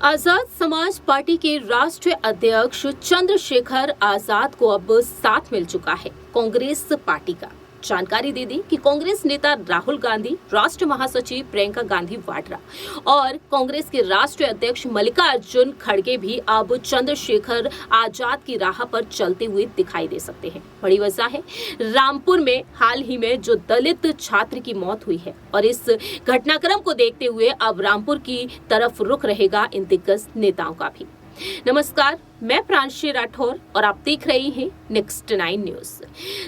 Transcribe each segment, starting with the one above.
Azad Samaj party के राष्ट्रीय अध्यक्ष चंद्रशेखर आजाद को अब साथ मिल चुका है कांग्रेस पार्टी का। जानकारी दे दी कि कांग्रेस नेता राहुल गांधी, राष्ट्रीय महासचिव प्रियंका गांधी वाड्रा और कांग्रेस के राष्ट्रीय अध्यक्ष मल्लिकार्जुन खड़गे भी अब चंद्रशेखर आजाद की राह पर चलते हुए दिखाई दे सकते हैं। बड़ी वजह है रामपुर में हाल ही में जो दलित छात्र की मौत हुई है और इस घटनाक्रम को देखते हुए अब रामपुर की तरफ रुख रहेगा इन दिग्गज नेताओं का भी। नमस्कार, मैं प्रांशी राठौर और आप देख रहे हैं नेक्स्ट 9 न्यूज।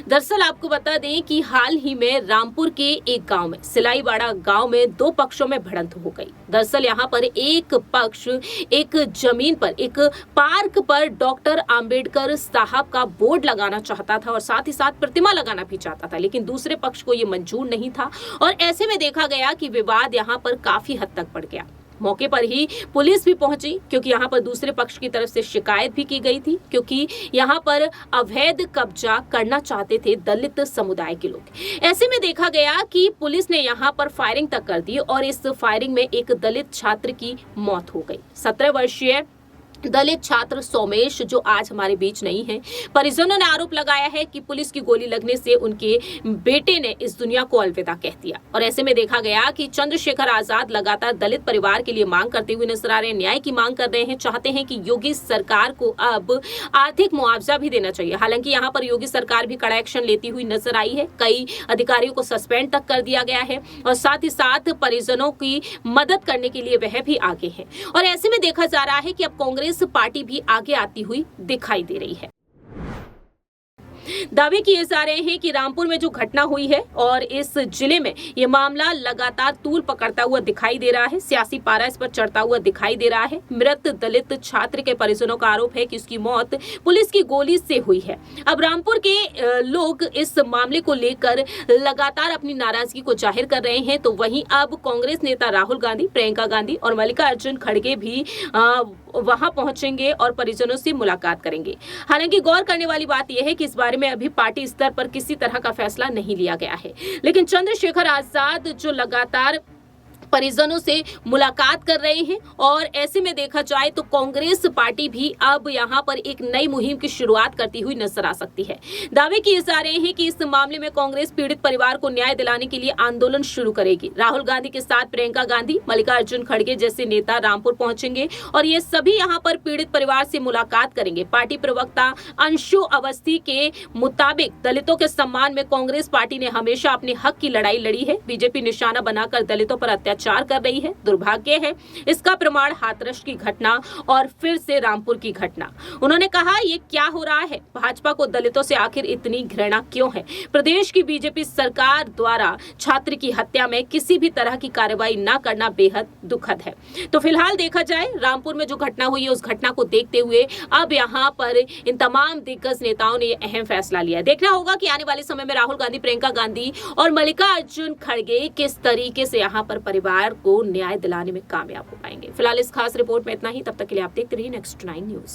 दरअसल आपको बता दें कि हाल ही में रामपुर के एक गांव में सिलाईवाड़ा गांव में दो पक्षों में भिड़ंत हो गई। दरअसल यहां पर एक पक्ष एक जमीन पर एक पार्क पर डॉक्टर अंबेडकर साहब का बोर्ड लगाना चाहता था और साथ ही साथ प्रतिमा लगाना भी चाहता था, लेकिन दूसरे पक्ष को ये मंजूर नहीं था और ऐसे में देखा गया कि विवाद यहां पर काफी हद तक बढ़ गया। मौके पर ही पुलिस भी पहुंची क्योंकि यहां पर दूसरे पक्ष की तरफ से शिकायत भी की गई थी, क्योंकि यहां पर अवैध कब्जा करना चाहते थे दलित समुदाय के लोग। ऐसे में देखा गया कि पुलिस ने यहां पर फायरिंग तक कर दी और इस फायरिंग में एक दलित छात्र की मौत हो गई। 17 वर्षीय दलित छात्र सोमेश, जो आज हमारे बीच नहीं है, परिजनों ने आरोप लगाया है कि पुलिस की गोली लगने से उनके बेटे ने इस दुनिया को अलविदा कह दिया। और ऐसे में देखा गया कि चंद्रशेखर आजाद लगातार दलित परिवार के लिए मांग करते हुए नजर आ रहे हैं, न्याय की मांग कर रहे हैं, चाहते हैं कि योगी सरकार को अब आर्थिक मुआवजा भी देना चाहिए। हालांकि यहाँ पर योगी सरकार भी कड़ा एक्शन लेती हुई नजर आई है, कई अधिकारियों को सस्पेंड तक कर दिया गया है और साथ ही साथ परिजनों की मदद करने के लिए वह भी आगे है। और ऐसे में देखा जा रहा है कि अब कांग्रेस पार्टी भी आगे आती हुई दिखाई दे रही है। दावे किए जा रहे हैं कि रामपुर में जो घटना हुई है और इस जिले में यह मामला लगातार तूल पकड़ता हुआ दिखाई दे रहा है, सियासी पारा इस पर चढ़ता हुआ दिखाई दे रहा है। मृत दलित छात्र के परिजनों का आरोप है कि उसकी मौत पुलिस की गोली से हुई है। अब रामपुर के लोग इस मामले को लेकर लगातार अपनी नाराजगी को जाहिर कर रहे हैं, तो वहीं अब कांग्रेस नेता राहुल गांधी, प्रियंका गांधी और मल्लिकार्जुन खड़गे भी वहां पहुंचेंगे और परिजनों से मुलाकात करेंगे। हालांकि गौर करने वाली बात यह है कि इस बारे में अभी पार्टी स्तर पर किसी तरह का फैसला नहीं लिया गया है, लेकिन चंद्रशेखर आजाद जो लगातार परिजनों से मुलाकात कर रहे हैं और ऐसे में देखा जाए तो कांग्रेस पार्टी भी अब यहां पर एक नई मुहिम की शुरुआत करती हुई नजर आ सकती है। दावे किए जा रहे हैं कि इस मामले में कांग्रेस पीड़ित परिवार को न्याय दिलाने के लिए आंदोलन शुरू करेगी। राहुल गांधी के साथ प्रियंका गांधी, मल्लिकार्जुन खड़गे जैसे नेता रामपुर पहुंचेंगे और ये सभी यहां पर पीड़ित परिवार से मुलाकात करेंगे। पार्टी प्रवक्ता अंशु अवस्थी के मुताबिक दलितों के सम्मान में कांग्रेस पार्टी ने हमेशा अपने हक की लड़ाई लड़ी है। बीजेपी निशाना बनाकर दलितों पर अत्याचार कर रही है। दुर्भाग्य है इसका प्रमाण हाथरस की घटना और फिर से रामपुर की घटना। उन्होंने कहा, ये क्या हो रहा है? भाजपा को दलितों से आखिर इतनी घृणा क्यों है? प्रदेश की बीजेपी सरकार द्वारा छात्र की हत्या में किसी भी तरह की कार्रवाई न करना बेहद दुखद है। तो फिलहाल देखा जाए रामपुर में जो घटना हुई है उस घटना को देखते हुए अब यहाँ पर इन तमाम दिग्गज नेताओं ने अहम फैसला लिया है। देखना होगा कि आने वाले समय में राहुल गांधी, प्रियंका गांधी और मल्लिकार्जुन खड़गे किस तरीके से यहाँ पर परिवार को न्याय दिलाने में कामयाब हो पाएंगे। फिलहाल इस खास रिपोर्ट में इतना ही। तब तक के लिए आप देखते रहिए नेक्स्ट 9 न्यूज।